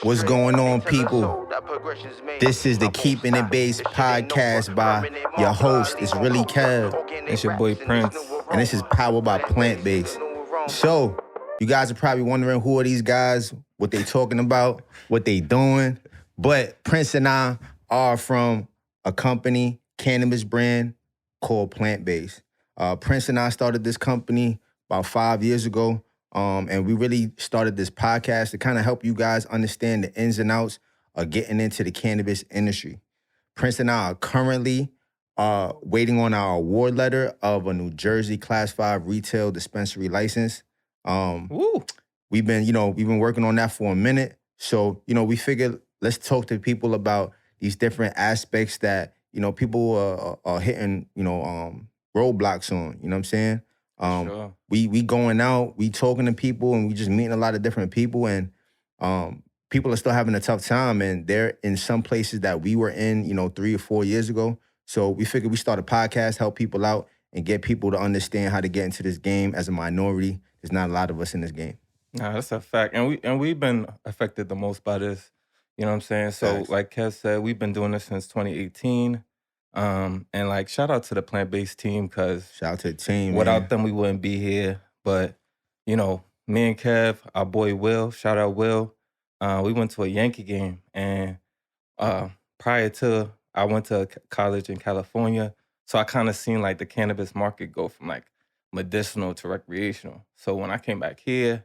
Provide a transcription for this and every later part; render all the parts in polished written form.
What's going on, people? This is the Keeping It Base podcast by your host. It's really Kev. It's your boy Prince. And this is powered by Plant Base. So, you guys are probably wondering who are these guys, what they talking about, what they doing. But Prince and I are from a company, cannabis brand called Plant Base. Prince and I started this company about 5 years ago. And we really started this podcast to kind of help you guys understand the ins and outs of getting into the cannabis industry. Prince and I are currently waiting on our award letter of a New Jersey Class 5 retail dispensary license. We've been working on that for a minute. So, we figured let's talk to people about these different aspects that, people are hitting, roadblocks on, you know what I'm saying? Sure. We going out, we talking to people, and we just meeting a lot of different people, and people are still having a tough time, and they're in some places that we were in, 3 or 4 years ago. So we figured we start a podcast, help people out, and get people to understand how to get into this game as a minority. There's not a lot of us in this game. Nah, that's a fact. And we've been affected the most by this. You know what I'm saying? So Facts. like Kev said, we've been doing this since 2018. And like shout out to the plant-based team because Shout out to the team, without man. them we wouldn't be here. But, me and Kev, our boy Will, shout out Will, we went to a Yankee game. And prior to, I went to college in California. So I kind of seen like the cannabis market go from like medicinal to recreational. So when I came back here,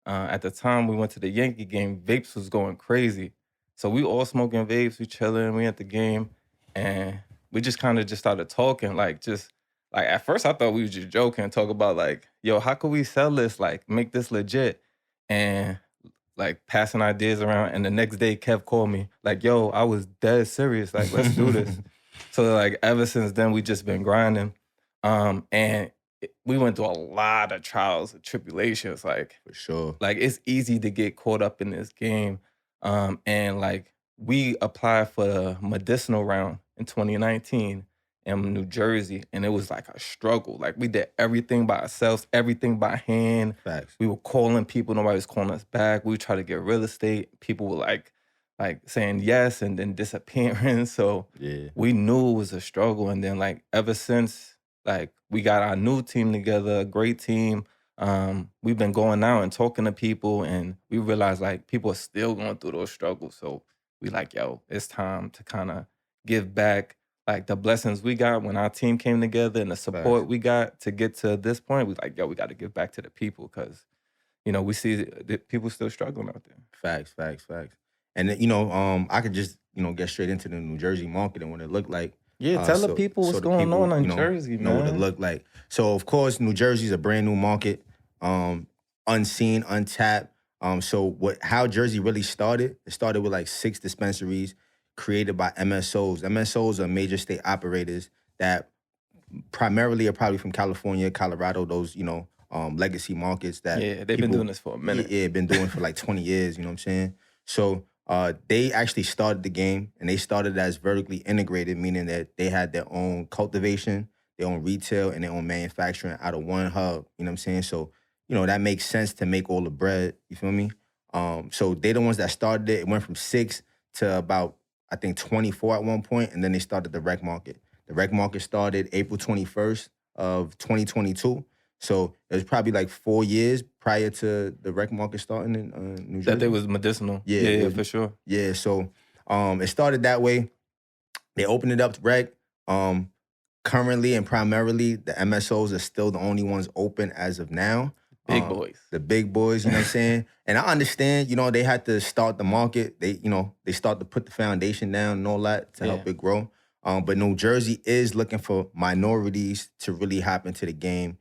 at the time we went to the Yankee game, vapes was going crazy. So we all smoking vapes, we chilling, we at the game, and we just kind of just started talking, like at first I thought we was just joking, talk about like, yo, how could we sell this, like make this legit, and like passing ideas around. And the next day, Kev called me like, yo, I was dead serious, like let's do this. So like ever since then, we just been grinding, and we went through a lot of trials and tribulations, like. For sure. Like it's easy to get caught up in this game. And like we applied for the medicinal round in 2019 in New Jersey, and it was like a struggle. Like we did everything by ourselves, everything by hand. Facts. We were calling people, nobody was calling us back. We would try to get real estate. People were like saying yes and then disappearing. So Yeah. we knew it was a struggle. And then like ever since like we got our new team together, a great team. We've been going out and talking to people, and we realized like people are still going through those struggles. So we like, yo, it's time to kind of give back like the blessings we got when our team came together and the support Facts. we got to get to this point. We like, yo, we got to give back to the people because, we see that people still struggling out there. Facts. And I could just, get straight into the New Jersey market and what it looked like. Yeah, tell the people what's going on in Jersey, know what it man. looked like. So of course, New Jersey's a brand new market, unseen, untapped. How Jersey really started? It started with like 6 dispensaries created by MSOs. MSOs are major state operators that primarily are probably from California, Colorado, those legacy markets that they've been doing this for a minute. Yeah, been doing for like 20 years. You know what I'm saying? So they actually started the game, and they started as vertically integrated, meaning that they had their own cultivation, their own retail, and their own manufacturing out of one hub. You know what I'm saying? So, that makes sense to make all the bread. You feel me? So they the ones that started it. It went from 6 to about, I think, 24 at one point, and then they started the rec market. The rec market started April 21st of 2022. So it was probably like 4 years prior to the rec market starting in New Jersey. That they was medicinal. Yeah, for sure. Yeah, so it started that way. They opened it up to rec. Currently and primarily, the MSOs are still the only ones open as of now. Big boys. The big boys, you know what I'm saying? And I understand, they had to start the market. They start to put the foundation down and all that to help it grow. But New Jersey is looking for minorities to really hop into the game.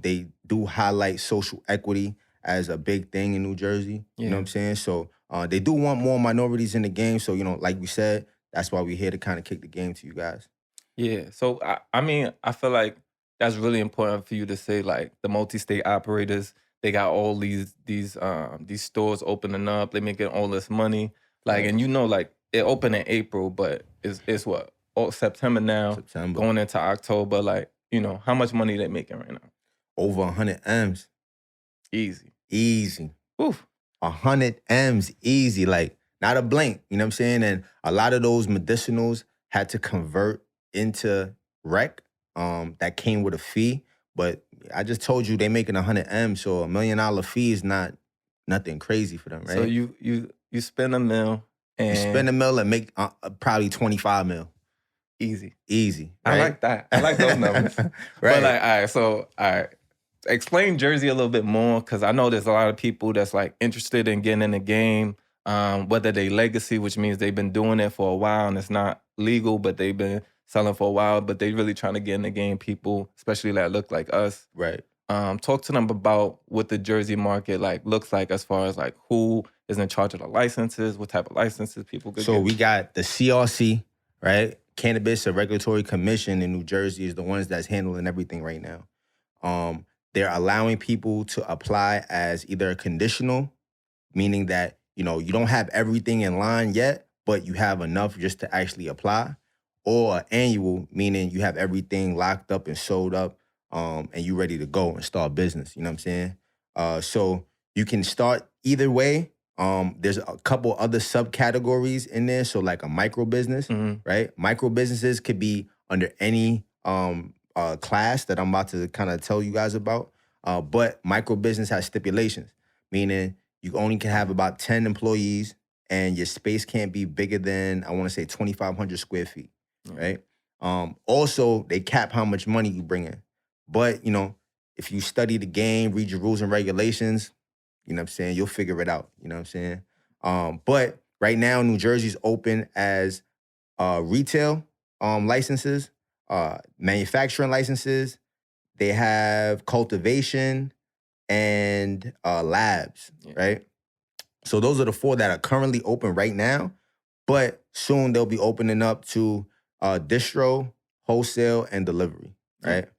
They do highlight social equity as a big thing in New Jersey. You know what I'm saying? So they do want more minorities in the game. So, like we said, that's why we're here to kind of kick the game to you guys. Yeah. So, I feel like that's really important for you to say, like, the multi-state operators, they got all these stores opening up. They making all this money. Like, and like, it opened in April, but it's what? September now. September. Going into October. Like, how much money they making right now? Over 100 M's. Easy. Easy. Oof. 100 M's easy, like not a blink, you know what I'm saying? And a lot of those medicinals had to convert into rec, that came with a fee. But I just told you they making 100 M's, so $1 million fee is not nothing crazy for them, So right? you spend a mil You spend and a mil and make probably 25 mil. easy. Easy, I right? like that. I like those numbers. But Right. like, all right. Explain Jersey a little bit more, because I know there's a lot of people that's like interested in getting in the game, whether they legacy, which means they've been doing it for a while and it's not legal, but they've been selling for a while, but they really trying to get in the game. People, especially that look like us. Right. Talk to them about what the Jersey market like looks like, as far as like who is in charge of the licenses, what type of licenses people could So get. we got the CRC, right? Cannabis and Regulatory Commission in New Jersey is the ones that's handling everything right now. They're allowing people to apply as either a conditional, meaning that, you don't have everything in line yet, but you have enough just to actually apply, or annual, meaning you have everything locked up and sold up, and you ready to go and start business. You know what I'm saying? So you can start either way. There's a couple other subcategories in there. So like a micro business, right? Micro businesses could be under any class that I'm about to kind of tell you guys about. But micro business has stipulations, meaning you only can have about 10 employees and your space can't be bigger than, I want to say 2,500 square feet, right? Also, they cap how much money you bring in. But, if you study the game, read your rules and regulations, you know what I'm saying, you'll figure it out, you know what I'm saying? But right now, New Jersey's open as retail licenses, manufacturing licenses. They have cultivation and labs, right? So those are the 4 that are currently open right now, but soon they'll be opening up to distro, wholesale, and delivery, right?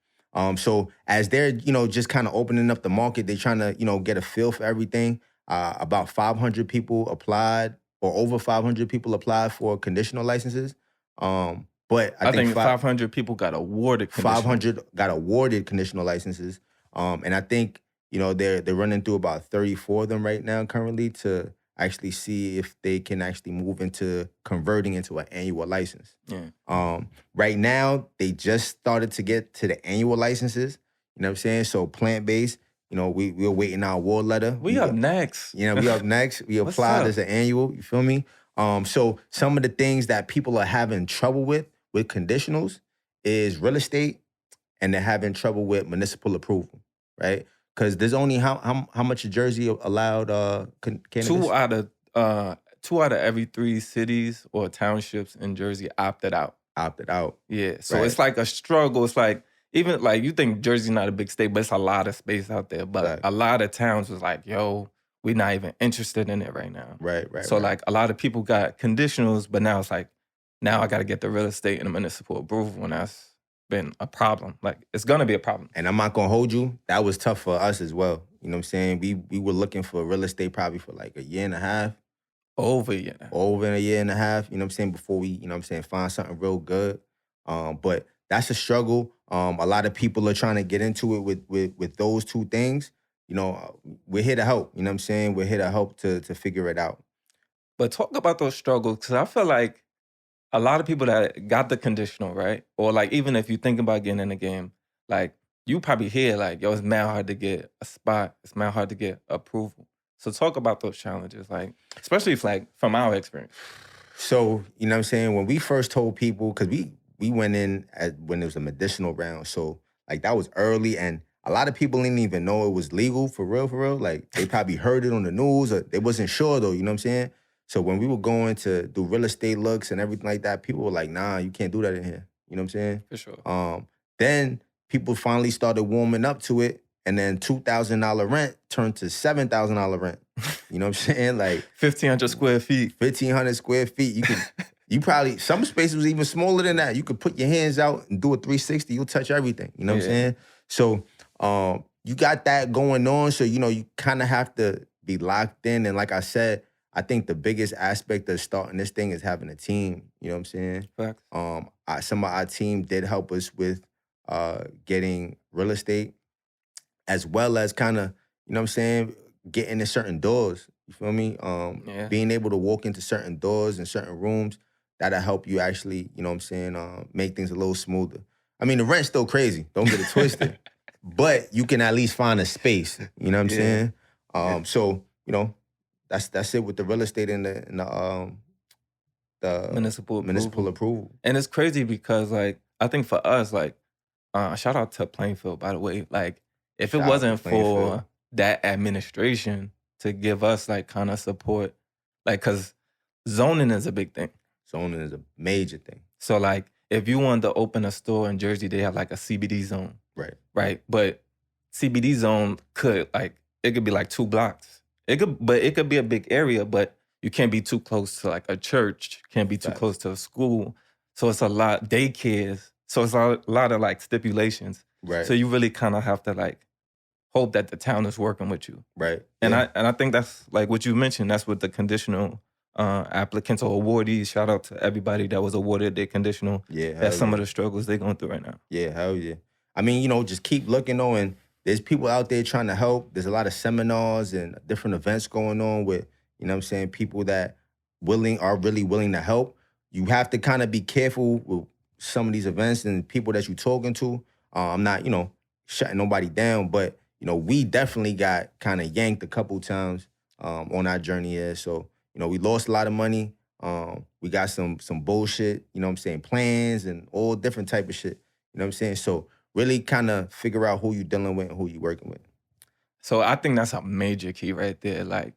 So as they're, just kind of opening up the market, they're trying to, get a feel for everything. About 500 people applied, or over 500 people applied for conditional licenses. But I think 500 people got awarded conditional. 500 got awarded conditional licenses. And I think, they're running through about 34 of them right now currently to actually see if they can actually move into converting into an annual license. Right now, they just started to get to the annual licenses. You know what I'm saying? So plant-based, we're waiting our award letter. We up next. We up next. We applied as an annual, you feel me? So some of the things that people are having trouble with conditionals is real estate, and they're having trouble with municipal approval, right? Because there's only how much of Jersey allowed cannabis? 2 out of every 3 cities or townships in Jersey opted out. Opted out. Yeah, so it's like a struggle. It's like, even like, you think Jersey's not a big state, but it's a lot of space out there. But a lot of towns was like, yo, we're not even interested in it right now. Right. So like a lot of people got conditionals, but now it's like, now I got to get the real estate and the municipal approval, and that's been a problem. Like, it's gonna be a problem. And I'm not gonna hold you, that was tough for us as well. You know what I'm saying? We were looking for real estate probably for like a year and a half. Over a year and a half. Over a year and a half, you know what I'm saying, before we, find something real good. But that's a struggle. A lot of people are trying to get into it with those 2 things. We're here to help, you know what I'm saying? We're here to help to figure it out. But talk about those struggles, because I feel like a lot of people that got the conditional, right? Or like, even if you think about getting in the game, like, you probably hear like, yo, it's mad hard to get a spot. It's mad hard to get approval. So talk about those challenges, like, especially if, like, from our experience. So, you know what I'm saying? When we first told people, because we went in when it was a medicinal round. So, like, that was early, and a lot of people didn't even know it was legal for real. Like, they probably heard it on the news, or they wasn't sure, though, you know what I'm saying? So when we were going to do real estate looks and everything like that, people were like, nah, you can't do that in here. You know what I'm saying? For sure. Then people finally started warming up to it, and then $2,000 rent turned to $7,000 rent. You know what I'm saying? Like 1,500 square feet. 1,500 square feet. You probably, some spaces was even smaller than that. You could put your hands out and do a 360. You'll touch everything. You know what I'm saying? So you got that going on. So, you kind of have to be locked in. And like I said, I think the biggest aspect of starting this thing is having a team. You know what I'm saying? Facts. Some of our team did help us with getting real estate, as well as kind of, you know what I'm saying, getting into certain doors. You feel me? Yeah. Being able to walk into certain doors and certain rooms that'll help you actually, you know what I'm saying, make things a little smoother. I mean, the rent's still crazy. Don't get it twisted. But you can at least find a space. You know what I'm Yeah. saying? Yeah. So, you know, that's it with the real estate and the Municipal municipal approval. approval. And it's crazy because, like, I think for us, like, shout out to Plainfield, by the way. Like, if it Shout out to wasn't Plainfield. for that administration to give us, like, kind of support, like, because zoning is a big thing. Zoning is a major thing. So, like, if you wanted to open a store in Jersey, they have, like, a CBD zone, Right. right? But CBD zone could, like, it could be, like, 2 blocks. It could be a big area, but you can't be too close to, like, a church. Can't be too Facts. close to a school. So it's a lot, daycares. So it's a lot of, like, stipulations. Right. So you really kind of have to, like, hope that the town is working with you. Right. And Yeah. I think that's, like, what you mentioned. That's what the conditional applicants or awardees, shout out to everybody that was awarded their conditional. Yeah. That's some yeah. of the struggles they're going through right now. Yeah, hell yeah. I mean, you know, just keep looking though, and there's people out there trying to help. There's a lot of seminars and different events going on with, you know what I'm saying, people that are really willing to help. You have to kind of be careful with some of these events and people that you're talking to. I'm not, you know, shutting nobody down, but you know, we definitely got kind of yanked a couple times on our journey here. So, you know, we lost a lot of money. We got some bullshit, you know what I'm saying, plans and all different type of shit. You know what I'm saying? So really kind of figure out who you dealing with and who you working with. So I think that's a major key right there. Like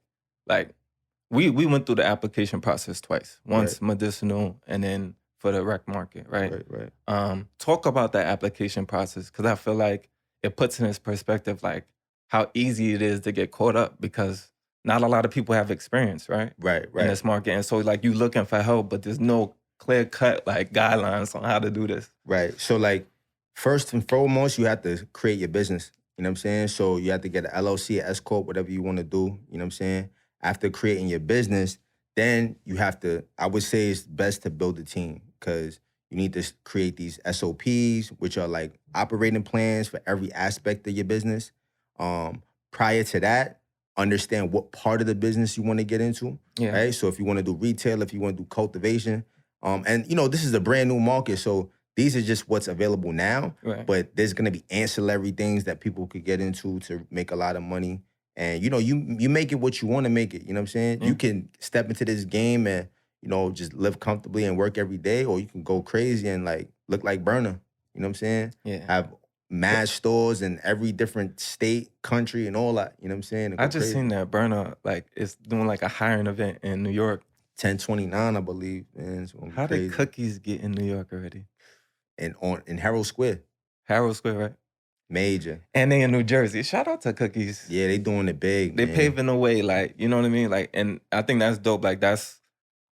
we went through the application process twice. Once medicinal and then for the rec market, right? Right. Talk about that application process, because I feel like it puts in its perspective like how easy it is to get caught up, because not a lot of people have experience, right? Right. In this market. And so like you looking for help, but there's no clear cut like guidelines on how to do this. Right. So like first and foremost, you have to create your business. You know what I'm saying? So you have to get an LLC, an S Corp, whatever you want to do. You know what I'm saying? After creating your business, then you have to, I would say it's best to build a team, because you need to create these SOPs, which are like operating plans for every aspect of your business. Prior to that, understand what part of the business you want to get into. Yeah. Right. So if you want to do retail, if you want to do cultivation, and you know, this is a brand new market. So these are just what's available now. Right. But there's gonna be ancillary things that people could get into to make a lot of money. And you know, you make it what you want to make it. You know what I'm saying? You can step into this game and, you know, just live comfortably and work every day, or you can go crazy and like look like Burner. You know what I'm saying? Yeah. Have mad stores in every different state, country, and all that. You know what I'm saying? I just seen that Burner like is doing like a hiring event in New York. 1029, I believe, man. It's gonna be How crazy. did Cookies get in New York already? And in Herald Square. Herald Square, right? Major. And they in New Jersey. Shout out to Cookies. Yeah, they doing it big. They man. paving the way, like, you know what I mean? Like, and I think that's dope. Like,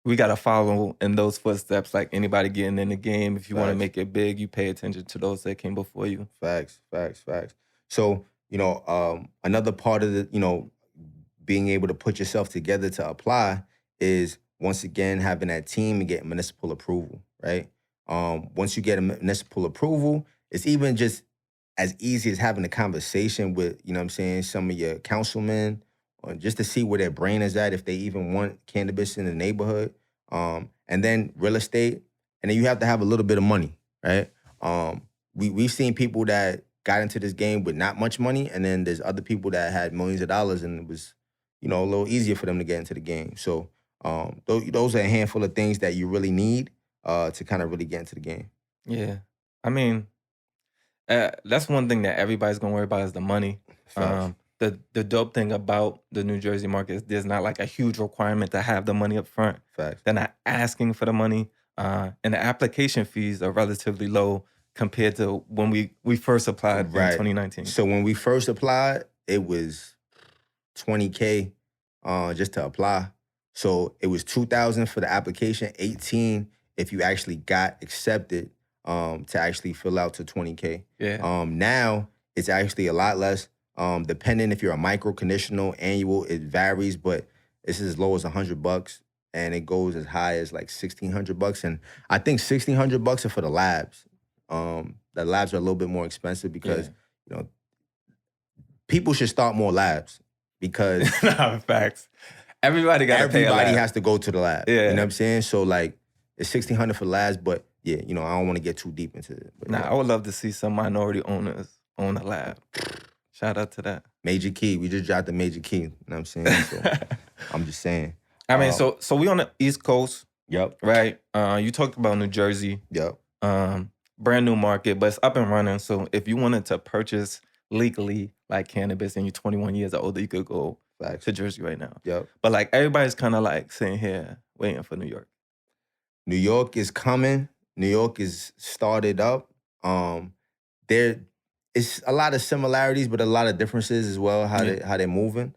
we gotta follow in those footsteps. Like anybody getting in the game, if you want to make it big, you pay attention to those that came before you. Facts. So, you know, another part of the, you know, being able to put yourself together to apply is, once again, having that team and getting municipal approval, right? Once you get a municipal approval, it's even just as easy as having a conversation with, you know what I'm saying, some of your councilmen, or just to see where their brain is at, if they even want cannabis in the neighborhood. And then real estate, and then you have to have a little bit of money, right? We've seen people that got into this game with not much money, and then there's other people that had millions of dollars, and it was, you know, a little easier for them to get into the game. So those are a handful of things that you really need to kind of really get into the game. Yeah. I mean, that's one thing that everybody's gonna worry about is the money. The dope thing about the New Jersey market is there's not like a huge requirement to have the money up front. Facts. They're not asking for the money. And the application fees are relatively low compared to when we first applied in 2019. So when we first applied, it was $20K just to apply. So it was $2,000 for the application, $18 if you actually got accepted to actually fill out to $20K. Yeah. Now it's actually a lot less. Depending if you're a micro, conditional, annual, it varies, but it's as low as $100, and it goes as high as like $1,600. And I think $1,600 are for the labs. The labs are a little bit more expensive because you know, people should start more labs. because Nah, facts. Everybody got to pay a everybody lab. has to go to the lab. Yeah. You know what I'm saying? So like it's $1,600 for labs, but yeah, you know, I don't want to get too deep into it. But Nah, yeah. I would love to see some minority owners own a lab. Shout out to that. Major Key. We just dropped the Major Key. You know what I'm saying? So I'm just saying. I mean, so we on the East Coast, Yep. right? You talked about New Jersey. Yep. Brand new market, but it's up and running. So if you wanted to purchase legally like cannabis and you're 21 years old, you could go Facts. to Jersey right now. Yep. But like everybody's kind of like sitting here waiting for New York. New York is coming. New York is started up. There is a lot of similarities, but a lot of differences as well. How they're moving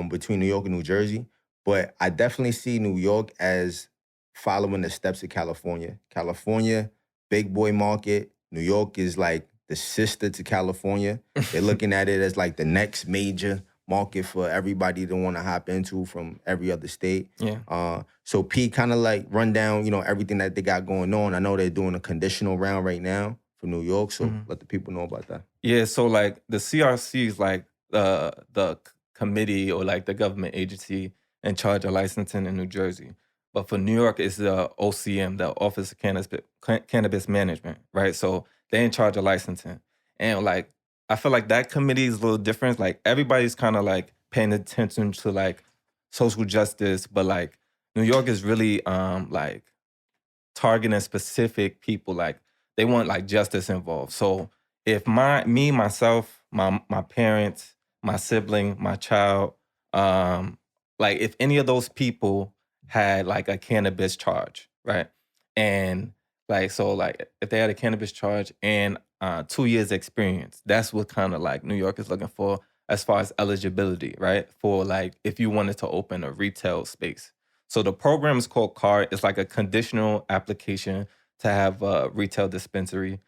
between New York and New Jersey. But I definitely see New York as following the steps of California. California, big boy market. New York is like the sister to California. They're looking at it as like the next major market for everybody to want to hop into from every other state. Yeah. So P kind of like run down, you know, everything that they got going on. I know they're doing a conditional round right now for New York, so let the people know about that. Yeah, so like the CRC is like the committee or like the government agency in charge of licensing in New Jersey. But for New York, it's the OCM, the Office of Cannabis Management, right? So they're in charge of licensing. And like, I feel like that committee is a little different. Like everybody's kind of like paying attention to like social justice, but like New York is really like targeting specific people. Like they want like justice involved. So if myself, my parents, my sibling, my child, like if any of those people had like a cannabis charge, right? And like, so like if they had a cannabis charge and 2 years experience, that's what kind of like New York is looking for as far as eligibility, right? For like if you wanted to open a retail space. So the program is called CARD. It's like a conditional application to have a retail dispensary,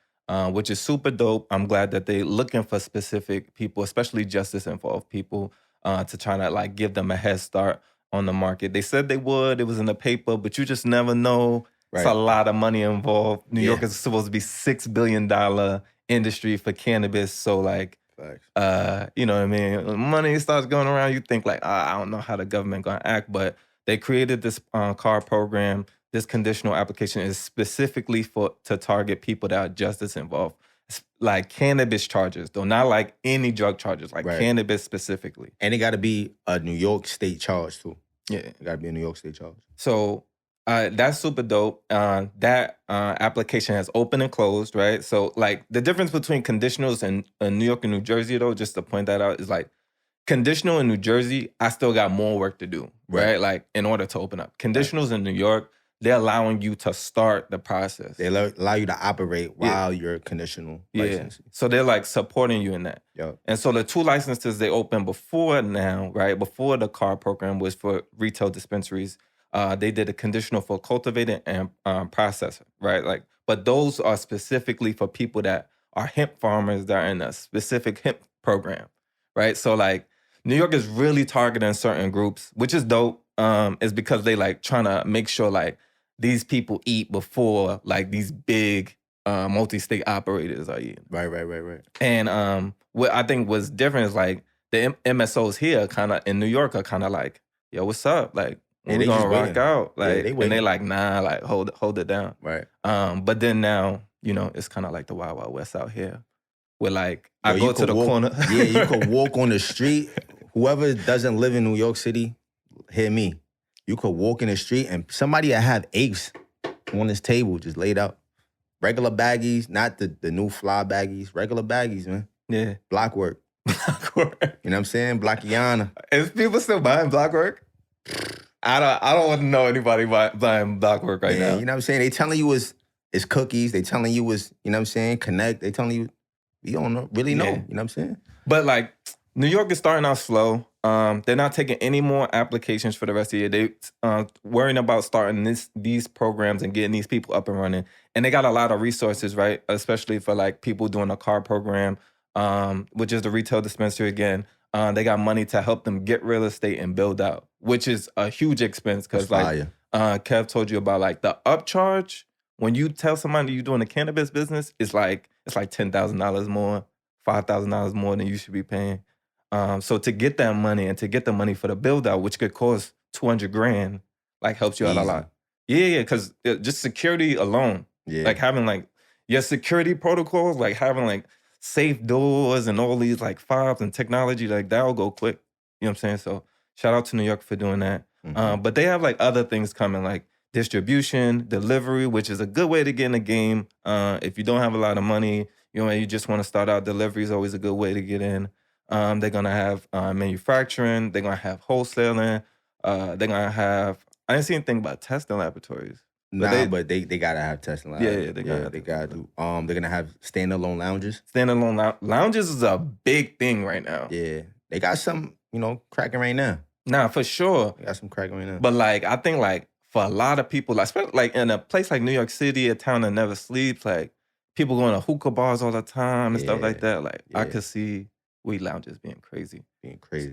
which is super dope. I'm glad that they're looking for specific people, especially justice involved people, to try to like give them a head start on the market. They said they would. It was in the paper, but you just never know. Right. It's a lot of money involved. New York is supposed to be $6 billion industry for cannabis. So like, you know what I mean? When money starts going around, you think like, I don't know how the government gonna act, but they created this CARD program. This conditional application is specifically to target people that are justice involved. It's like cannabis charges, though, not like any drug charges, like cannabis specifically. And it got to be a New York state charge too. Yeah. It got to be a New York state charge. So that's super dope. That application has opened and closed, right? So like the difference between conditionals and New York and New Jersey, though, just to point that out, is like conditional in New Jersey, I still got more work to do, right? Like in order to open up. Conditionals in New York, they're allowing you to start the process. They allow you to operate while you're conditional licensed. So they're like supporting you in that. Yep. And so the 2 licenses they opened before now, right? Before the CARD program was for retail dispensaries. They did a conditional for cultivator and processor, right? Like, but those are specifically for people that are hemp farmers that are in a specific hemp program, right? So like New York is really targeting certain groups, which is dope. Is because they like trying to make sure like these people eat before like these big multi-state operators are eating. Right. And what I think was different is like the MSOs here kind of in New York are kind of like, yo, what's up? Like, we're gonna rock out. Like, and they like, nah, like hold it down. Right. But then now, you know, it's kind of like the Wild Wild West out here. Where like I go to the corner. Yeah, you could walk on the street. Whoever doesn't live in New York City, hear me. You could walk in the street and somebody that have apes on this table just laid out. Regular baggies, not the new fly baggies. Regular baggies, man. Yeah. Block work. Block work. You know what I'm saying? Blockiana. Is people still buying block work? I don't want to know anybody buying block work right now. You know what I'm saying? They telling you it's cookies. They telling you it's, you know what I'm saying, connect. They telling you, you don't really know. You know what I'm saying? But like, New York is starting out slow. They're not taking any more applications for the rest of the year. They worrying about starting these programs and getting these people up and running. And they got a lot of resources, right? Especially for like people doing a CARD program, which is the retail dispensary again. They got money to help them get real estate and build out, which is a huge expense because like Kev told you about like the upcharge. When you tell somebody you're doing a cannabis business, it's like $10,000 more, $5,000 more than you should be paying. So to get that money and to get the money for the build out, which could cost 200 grand, like helps you out a Easy. lot. Yeah, because just security alone, Yeah. like having like your security protocols, like having like safe doors and all these like fobs and technology, like that'll go quick. You know what I'm saying? So shout out to New York for doing that. But they have like other things coming, like distribution, delivery, which is a good way to get in the game. If you don't have a lot of money, you just want to start out, delivery is always a good way to get in. They're gonna have manufacturing. They're gonna have wholesaling. They're gonna have. I didn't see anything about testing laboratories. But they gotta have testing labs. Yeah, they gotta have they testing gotta do. They're gonna have standalone lounges. Standalone lounges is a big thing right now. Yeah, they got some, cracking right now. Nah, for sure. They got some cracking right now. But like, I think like for a lot of people, like especially like in a place like New York City, a town that never sleeps, like people going to hookah bars all the time and stuff like that. Like I could see weed lounges being crazy.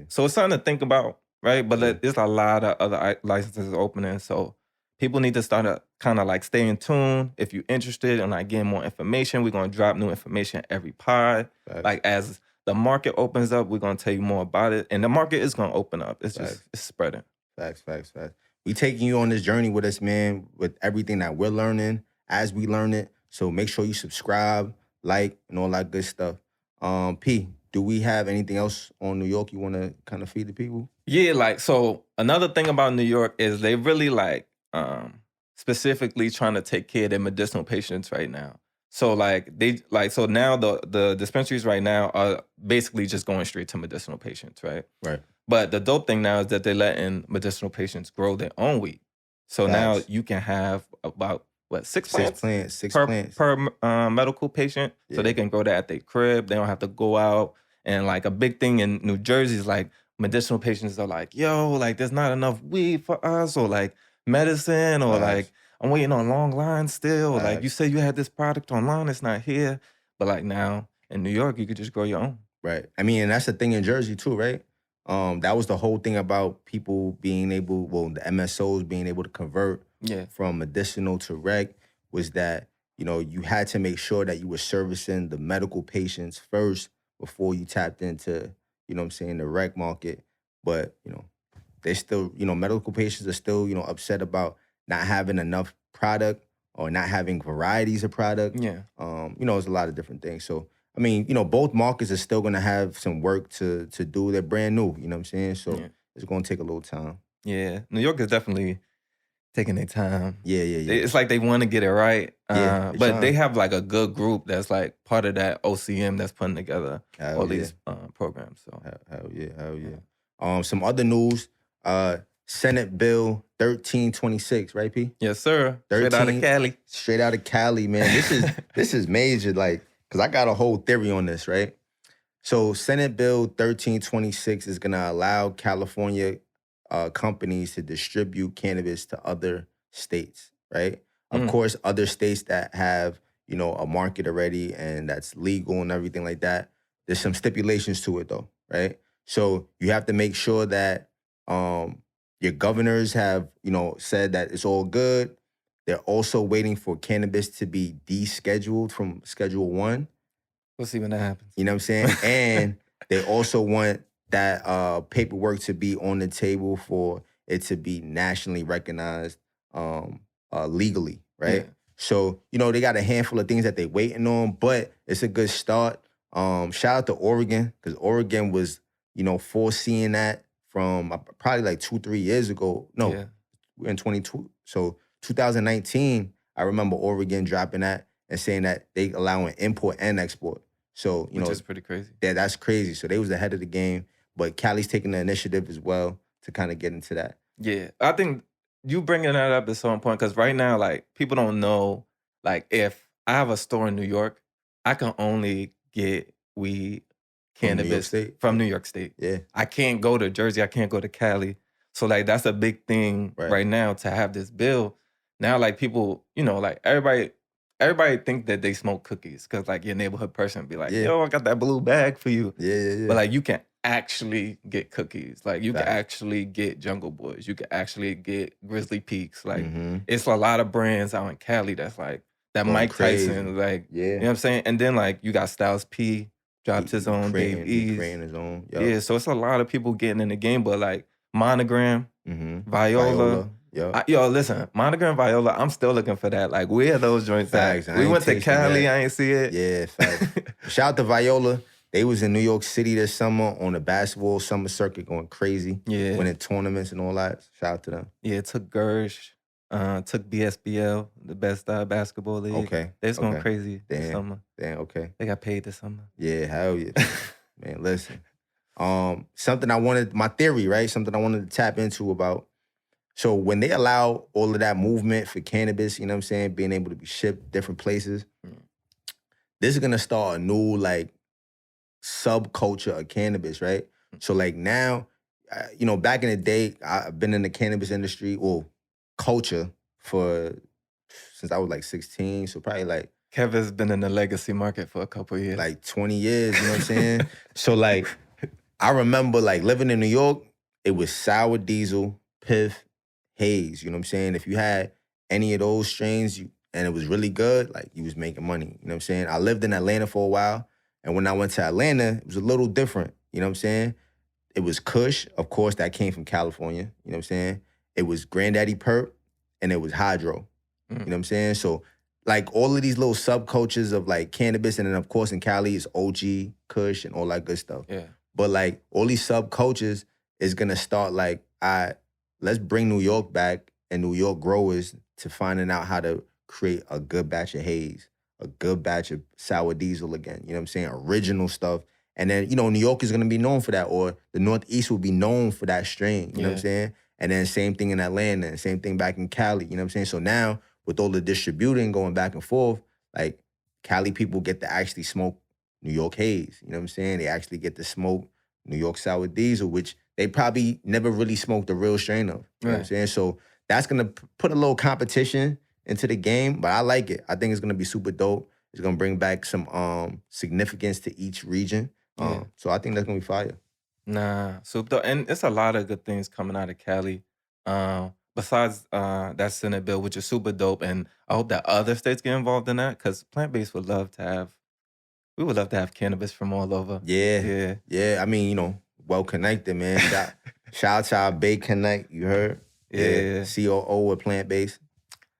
So it's something to think about, right? But there's a lot of other licenses opening, so people need to start to kind of like stay in tune. If you're interested in like getting more information, we're gonna drop new information every pod. Like as the market opens up, we're gonna tell you more about it, and the market is gonna open up. It's just it's spreading. Facts. We taking you on this journey with us, man, with everything that we're learning as we learn it. So make sure you subscribe, like, and all that good stuff. P, do we have anything else on New York you want to kind of feed the people? Yeah, like so another thing about New York is they really like specifically trying to take care of their medicinal patients right now. So like so now the dispensaries right now are basically just going straight to medicinal patients, right? Right. But the dope thing now is that they're letting medicinal patients grow their own weed. So now you can have about six plants per medical patient. So they can grow that at their crib. They don't have to go out. And like a big thing in New Jersey is like medicinal patients are like, yo, like there's not enough weed for us, or like medicine, or like I'm waiting on long lines still. Like you said you had this product online, it's not here. But like now in New York, you could just grow your own. Right. I mean, and that's the thing in Jersey too, right? That was the whole thing about people being able, the MSOs being able to convert from medicinal to rec, was that, you had to make sure that you were servicing the medical patients first before you tapped into, the rec market. But, they still, medical patients are still, upset about not having enough product or not having varieties of product. Yeah. It's a lot of different things. So, I mean, both markets are still gonna have some work to do. They're brand new, you know what I'm saying? So it's gonna take a little time. Yeah. New York is definitely taking their time. Yeah. It's like they want to get it right. But they have like a good group that's like part of that OCM that's putting together all these programs. So hell yeah. Some other news, Senate Bill 1326, right, P? Yes, sir. Straight out of Cali. Straight out of Cali, man. This is major, like, because I got a whole theory on this, right? So Senate Bill 1326 is gonna allow California companies to distribute cannabis to other states, right? Of course, other states that have, a market already and that's legal and everything like that, there's some stipulations to it though, right? So you have to make sure that your governors have, said that it's all good. They're also waiting for cannabis to be descheduled from Schedule 1. We'll see when that happens. You know what I'm saying? And they also want that paperwork to be on the table for it to be nationally recognized legally, right? Yeah. So, they got a handful of things that they're waiting on, but it's a good start. Shout out to Oregon, because Oregon was, foreseeing that from probably like 2-3 years ago. No, we're in 22. So 2019, I remember Oregon dropping that and saying that they allowing import and export. So, which is pretty crazy. That's crazy. So they was ahead of the game, but Cali's taking the initiative as well to kind of get into that. Yeah, I think you bringing that up is so important because right now, like, people don't know, like, if I have a store in New York, I can only get weed, cannabis from New York State. Yeah. I can't go to Jersey. I can't go to Cali. So, like, that's a big thing right now to have this bill. Now, like, people, like, everybody think that they smoke cookies because, like, your neighborhood person be like, yo, I got that blue bag for you. Yeah. But, like, you can actually get cookies. Like, you can actually get Jungle Boys. You can actually get Grizzly Peaks. Like, it's a lot of brands out in Cali that's, like, that Mike Tyson, like, you know what I'm saying? And then, like, you got Styles P, dropped his own Dave East. creating his own. Yep. Yeah, so it's a lot of people getting in the game, but like Monogram, Viola. Yep. Yo, listen, Monogram, Viola, I'm still looking for that. Like, where are those joints Facts. at? We went to Cali, yet. I ain't see it. Yeah, facts. Shout out to Viola. They was in New York City this summer on the basketball summer circuit going crazy. Yeah. Winning tournaments and all that. Shout out to them. Yeah, it took Gersh, took BSBL, the best basketball league. Okay. They was going crazy this Damn. summer. Damn, okay. They got paid this summer. Yeah, hell yeah. Man, listen. Something I wanted, my theory, right? Something I wanted to tap into about. So when they allow all of that movement for cannabis, you know what I'm saying, being able to be shipped different places, this is gonna start a new like subculture of cannabis, right? So like now, you know, back in the day, I've been in the cannabis industry or culture since I was like 16, so probably like Kevin's been in the legacy market for a couple of years. like 20 years, you know what I'm saying? So like, I remember like living in New York, it was sour diesel, piff, haze, you know what I'm saying? If you had any of those strains and it was really good, like you was making money, you know what I'm saying? I lived in Atlanta for a while, and when I went to Atlanta, it was a little different, you know what I'm saying? It was Kush, of course, that came from California, you know what I'm saying? It was Granddaddy Perp, and it was Hydro, you know what I'm saying? So like all of these little subcultures of like cannabis, and then of course in Cali it's OG, Kush, and all that good stuff. Yeah. But like all these subcultures is gonna start like, let's bring New York back and New York growers to finding out how to create a good batch of haze, a good batch of sour diesel again. You know what I'm saying? Original stuff. And then, you know, New York is gonna be known for that, or the Northeast will be known for that strain. You know what I'm saying? And then same thing in Atlanta, and same thing back in Cali. You know what I'm saying? So now, with all the distributing going back and forth, like Cali people get to actually smoke New York haze. You know what I'm saying? They actually get to smoke New York sour diesel, which they probably never really smoked a real strain of. You know what I'm saying? So that's gonna put a little competition into the game, but I like it. I think it's gonna be super dope. It's gonna bring back some significance to each region. So I think that's gonna be fire. Nah, super dope. And it's a lot of good things coming out of Cali. Besides that Senate bill, which is super dope, and I hope that other states get involved in that, because plant-based would love to have cannabis from all over. Yeah. I mean, you know, well connected, man. Shout out to our Bay Connect, you heard? Yeah. COO with plant-based.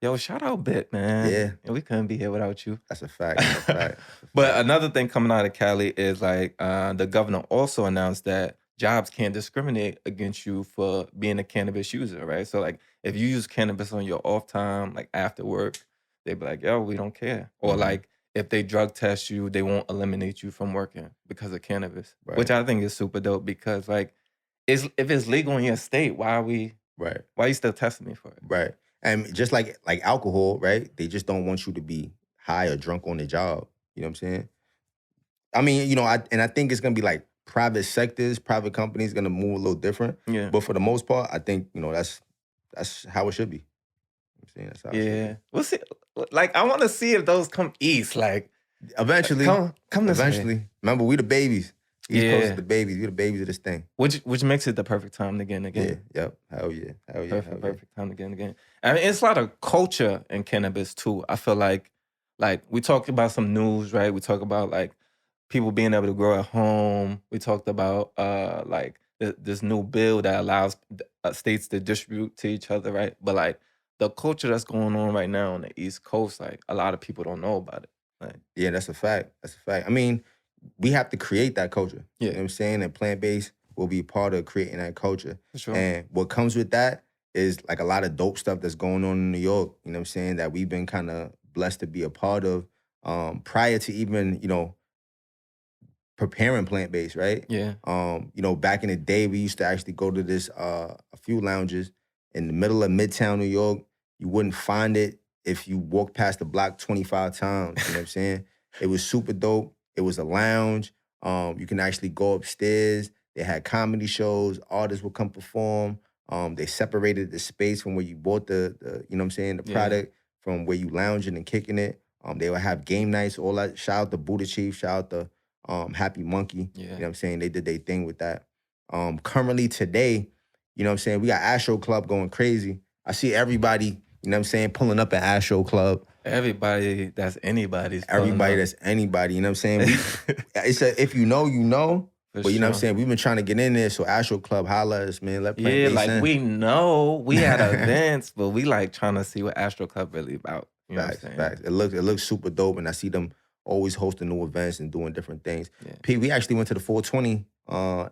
Yo, shout out Bit, man. Yeah. We couldn't be here without you. That's a fact. That's a fact. But another thing coming out of Cali is like the governor also announced that jobs can't discriminate against you for being a cannabis user, right? So like if you use cannabis on your off time, like after work, they'd be like, yo, we don't care. Or like if they drug test you, they won't eliminate you from working because of cannabis, which I think is super dope, because like if it's legal in your state, why are you still testing me for it? Right. And just like alcohol, right? They just don't want you to be high or drunk on the job. You know what I'm saying? I mean, you know, I think it's gonna be like private sectors, private companies gonna move a little different. Yeah. But for the most part, I think, you know, that's how it should be. I'm saying that's how it should be. We'll see. Like I want to see if those come east. Like Eventually. come this way. Eventually. Remember, we the babies. East Coast is the babies. We the babies of this thing. Which makes it the perfect time to get in the game. Yeah. Yep. Hell yeah. Perfect time to get in the game. I mean, it's a lot of culture in cannabis too. I feel like we talked about some news, right? We talk about like people being able to grow at home. We talked about like this new bill that allows states to distribute to each other, right? But like the culture that's going on right now on the East Coast, like a lot of people don't know about it. Like, yeah, that's a fact. That's a fact. I mean, we have to create that culture. Yeah. You know what I'm saying? And plant-based will be part of creating that culture. For sure. And what comes with that is like a lot of dope stuff that's going on in New York, you know what I'm saying, that we've been kind of blessed to be a part of prior to even, you know, preparing plant-based, right? Yeah. You know, back in the day, we used to actually go to this, a few lounges in the middle of Midtown New York. You wouldn't find it if you walked past the block 25 times, you know what I'm saying? It was super dope. It was a lounge. You can actually go upstairs. They had comedy shows. Artists would come perform. They separated the space from where you bought the you know what I'm saying, the product from where you lounging and kicking it. They would have game nights, all that. Shout out to Buddha Chief. Shout out to Happy Monkey. Yeah. You know what I'm saying? They did their thing with that. Currently today, you know what I'm saying, we got Astro Club going crazy. I see everybody, you know what I'm saying, pulling up at Astro Club. Everybody that's anybody's pulling Everybody up. that's anybody, you know what I'm saying? It's a if you know, you know. For But you know what I'm sure. saying? We've been trying to get in there. So Astro Club, holla at us, man. Let Plant Yeah, Base like in. we know we had events, but we like trying to see what Astro Club really about. You know what I'm Facts, saying? facts. It looks super dope, and I see them always hosting new events and doing different things. Yeah. P, we actually went to the 420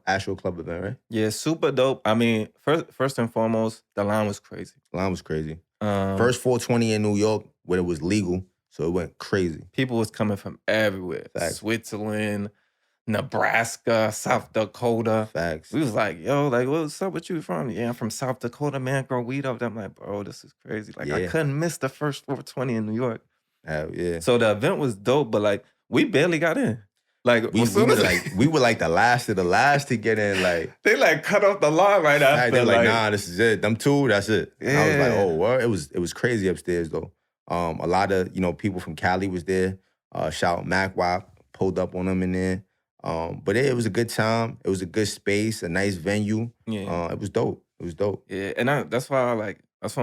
Astro Club event, right? Yeah, super dope. I mean, first and foremost, the line was crazy. Line was crazy. Um, First 420 in New York where it was legal, so it went crazy. people was coming from everywhere. Facts. Switzerland, Nebraska, South Dakota. Facts. We was like, yo, like, what's up with you from? Yeah, I'm from South Dakota, man. Grow weed up there. I'm like, bro, this is crazy. Like, I Yeah. couldn't miss the first 420 in New York. Hell yeah. So the event was dope, but like, we barely got in. Like, We as soon were as like the last of the last to get in. Like they like cut off the line right after. they were like, nah, this is it. Them two, that's it. And I was like, Yeah. oh, what? It was crazy upstairs though. A lot of people from Cali was there. Shout out Mac Wop, pulled up on them in there. But it was a good time. It was a good space, a nice venue. Yeah. It was dope. It was dope. Yeah, and that's why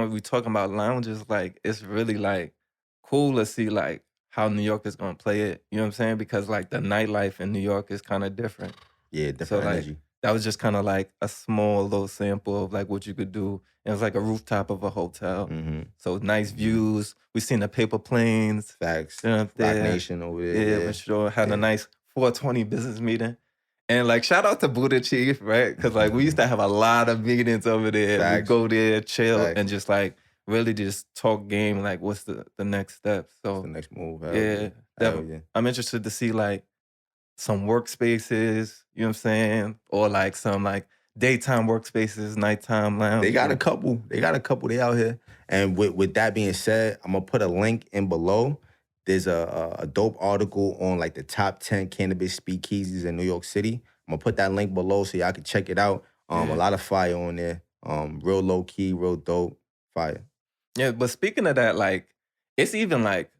we talking about lounges. Like, it's really like cool to see like how New York is gonna play it. You know what I'm saying? Because like the nightlife in New York is kind of different. Yeah, So different like energy. that was just kind of like a small little sample of like what you could do. It was like a rooftop of a hotel. Mm-hmm. So nice views. We seen the paper planes. Facts. You know, up Rock there. Nation over there. Yeah, for sure. Had Yeah. a nice 420 business meeting. And like shout out to Buddha Chief, right? Because like we used to have a lot of meetings over there. We Facts. go there, chill, Facts. and just like really just talk game. Like, what's the next step? What's So the next move? Hell yeah, Hell definitely. yeah. I'm interested to see like some workspaces. You know what I'm saying? Or like some like daytime workspaces, nighttime lounge. They got a couple. They out here. And with that being said, I'm gonna put a link in below. There's a dope article on like the top 10 cannabis speakeasies in New York City. I'm gonna put that link below so y'all can check it out. A lot of fire on there. Real low key, real dope, fire. Yeah, but speaking of that, like it's even like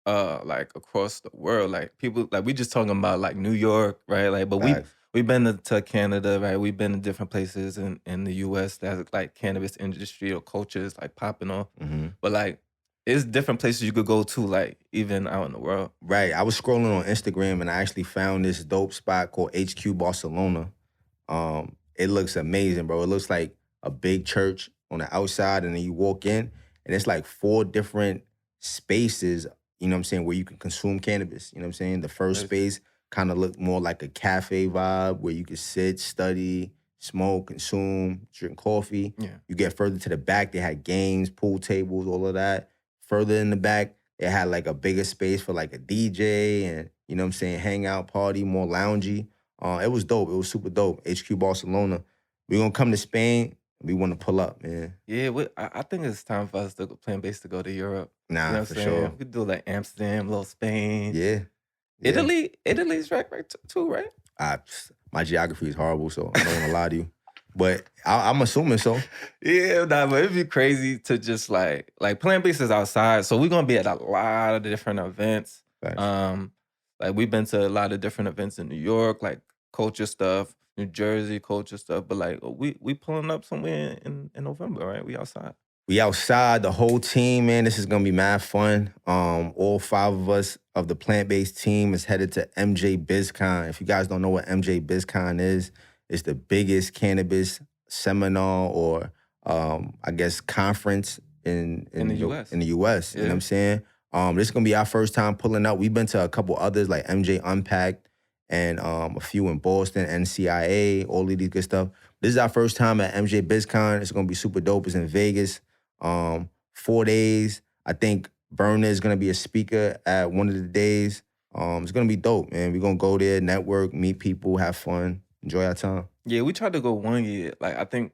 across the world, like people like we just talking about like New York, right? Like, but Facts. we've been to Canada, right? We've been to different places in the US that like cannabis industry or culture is like popping off. Mm-hmm. But like it's different places you could go to, like even out in the world. Right. I was scrolling on Instagram and I actually found this dope spot called HQ Barcelona. It looks amazing, bro. It looks like a big church on the outside, and then you walk in, and it's like 4 different spaces, you know what I'm saying, where you can consume cannabis. You know what I'm saying? The first Nice. space kind of looked more like a cafe vibe where you could sit, study, smoke, consume, drink coffee. Yeah. You get further to the back, they had games, pool tables, all of that. Further in the back, they had like a bigger space for like a DJ and, you know what I'm saying, hangout party, more loungy. It was dope. It was super dope. HQ Barcelona. We're going to come to Spain. We want to pull up, man. Yeah, I think it's time for us to plan base to go to Europe. Nah, You know what for I'm saying? sure. We could do like Amsterdam, little Spain. Yeah. Yeah. Italy's right too, right? My geography is horrible, so I don't want to lie to you. But I'm assuming so. Yeah, nah, but it'd be crazy to just like plant base is outside, so we're gonna be at a lot of different events. Facts. Like we've been to a lot of different events in New York, like culture stuff, New Jersey culture stuff. But like we pulling up somewhere in November, right? We outside. We outside, the whole team, man. This is gonna be mad fun. All 5 of us of the plant-based team is headed to MJ BizCon. If you guys don't know what MJ BizCon is, it's the biggest cannabis seminar or I guess conference in In the US. In the US. You know what I'm saying? This is gonna be our first time pulling up. We've been to a couple others like MJ Unpacked and a few in Boston, NCIA, all of these good stuff. This is our first time at MJ BizCon. It's gonna be super dope. It's in Vegas. 4 days. I think Burner is gonna be a speaker at one of the days. It's gonna be dope, man. We're gonna go there, network, meet people, have fun, enjoy our time. Yeah, we tried to go one year. Like I think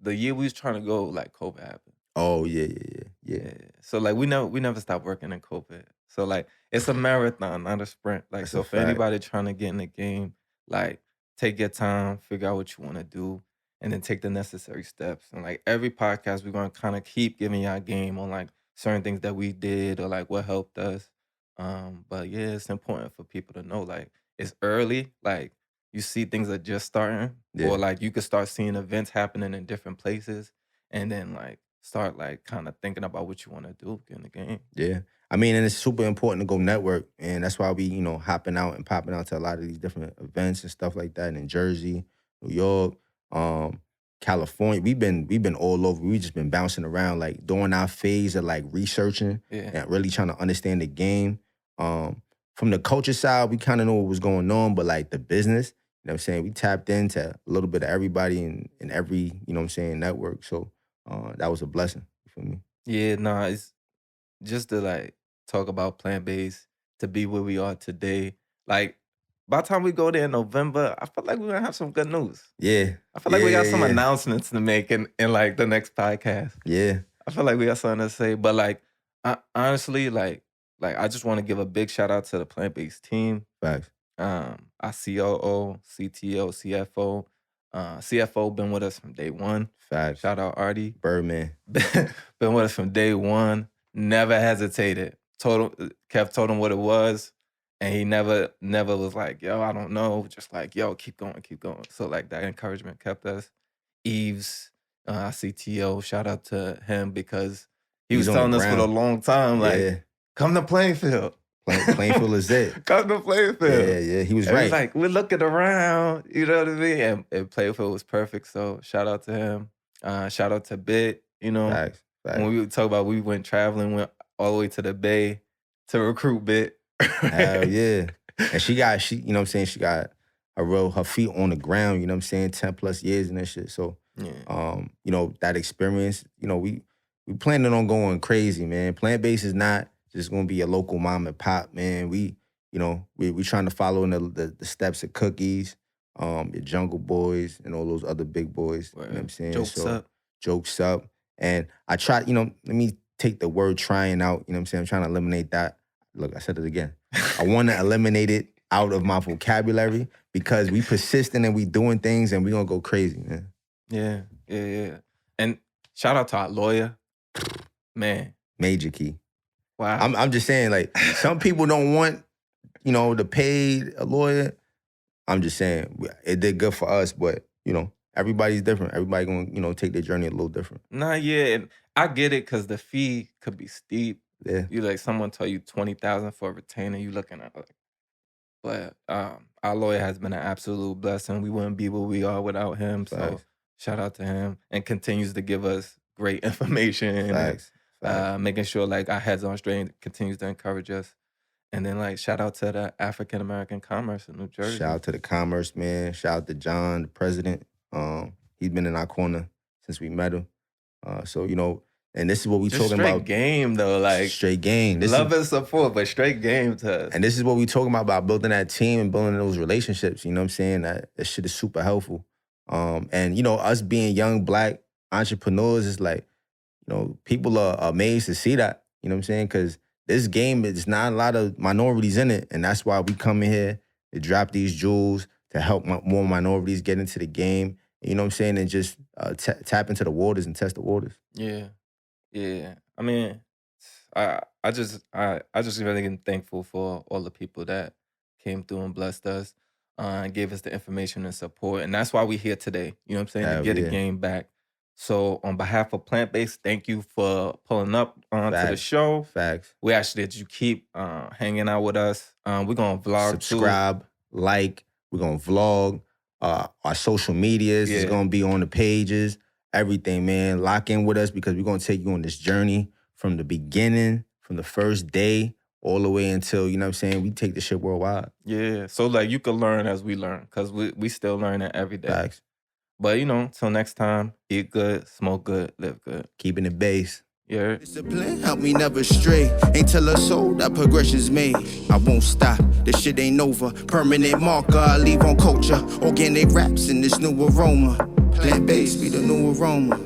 the year we was trying to go, like COVID happened. Oh yeah. So like we never stopped working in COVID. So like it's a marathon, not a sprint. Like That's so a for fact. anybody trying to get in the game, like take your time, figure out what you want to do, and then take the necessary steps. And like every podcast, we're gonna kind of keep giving y'all game on like certain things that we did or like what helped us. But yeah, it's important for people to know like it's early. Like you see things are just starting, Yeah. or like you could start seeing events happening in different places, and then like start like kind of thinking about what you want to do in the game. Yeah. I mean, and it's super important to go network. And that's why we, hopping out and popping out to a lot of these different events and stuff like that in Jersey, New York, California. We've been all over. We just been bouncing around, like during our phase of like researching and really trying to understand the game. From the culture side, we kind of know what was going on, but like the business, you know what I'm saying? We tapped into a little bit of everybody in every, network. So that was a blessing for me. Yeah, nah, it's just to like talk about plant-based, to be where we are today. Like by the time we go there in November, I feel like we're gonna have some good news. Yeah. I feel like we got some yeah. announcements to make in like the next podcast. Yeah. I feel like we got something to say. But like honestly, like I just want to give a big shout out to the plant-based team. Facts. Our COO, CTO, CFO. CFO been with us from day one. Facts. Shout out Artie. Birdman. Been with us from day one. Never hesitated. Kev told him what it was. And he never was like, yo, I don't know. Just like, yo, keep going, keep going. So like that encouragement kept us. Eves, our CTO, shout out to him because he was telling us for a long time, like, come to Plainfield. Plainfield is it. Come to Plainfield. Yeah, he was and right. He's like, we're looking around, you know what I mean? And Plainfield was perfect. So shout out to him. Shout out to Bit, Facts. When we talk about we went traveling, went all the way to the Bay to recruit Bit. Hell yeah. And she got her feet on the ground, 10 plus years and that shit. So, that experience, we planning on going crazy, man. Plant-based is not just going to be a local mom and pop, man. We trying to follow in the steps of Cookies, your Jungle Boys, and all those other big boys. Right. You know what I'm saying? Jokes up. And I try, let me take the word trying out, I'm saying? I'm trying to eliminate that. Look, I said it again. I want to eliminate it out of my vocabulary because we persistent and we doing things and we going to go crazy, man. Yeah. And shout out to our lawyer. Man. Major key. Wow. I'm just saying, like, some people don't want, to pay a lawyer. I'm just saying, it did good for us, but, everybody's different. Everybody going to, take their journey a little different. Nah, yeah. And I get it because the fee could be steep. Yeah. You like someone tell you $20,000 for a retainer, you looking at like, but our lawyer has been an absolute blessing. We wouldn't be where we are without him. So shout out to him and continues to give us great information. Facts. Making sure like our heads on straight and continues to encourage us. And then like shout out to the African American Commerce in New Jersey. Shout out to the Commerce, man. Shout out to John, the president. He's been in our corner since we met him. So, and this is what we talking straight about. Game though, like straight game. Love and support, but straight game to us. And this is what we talking about building that team and building those relationships. You know what I'm saying? That shit is super helpful. And us being young Black entrepreneurs is like, people are amazed to see that. You know what I'm saying? Because this game is not a lot of minorities in it, and that's why we come in here to drop these jewels to help more minorities get into the game. You know what I'm saying? And just tap into the waters and test the waters. Yeah. I mean, I just really am thankful for all the people that came through and blessed us, and gave us the information and support, and that's why we're here today. You know what I'm saying? To get the game back. So on behalf of Plant-Based, thank you for pulling up to the show. Facts. We ask that you keep hanging out with us. We're gonna vlog, subscribe, like. We're gonna vlog. Our social medias is gonna be on the pages. Everything, man. Lock in with us because we're gonna take you on this journey from the beginning, from the first day, all the way until, you know what I'm saying, we take this shit worldwide. Yeah. So like you can learn as we learn, because we still learning every day. Facts. But till next time, eat good, smoke good, live good. Keeping it base. Yeah. Discipline help me never stray. Ain't tell her so that progression's made. I won't stop. This shit ain't over. Permanent marker I leave on culture. Organic raps in this new aroma. Plant-based be the new aroma.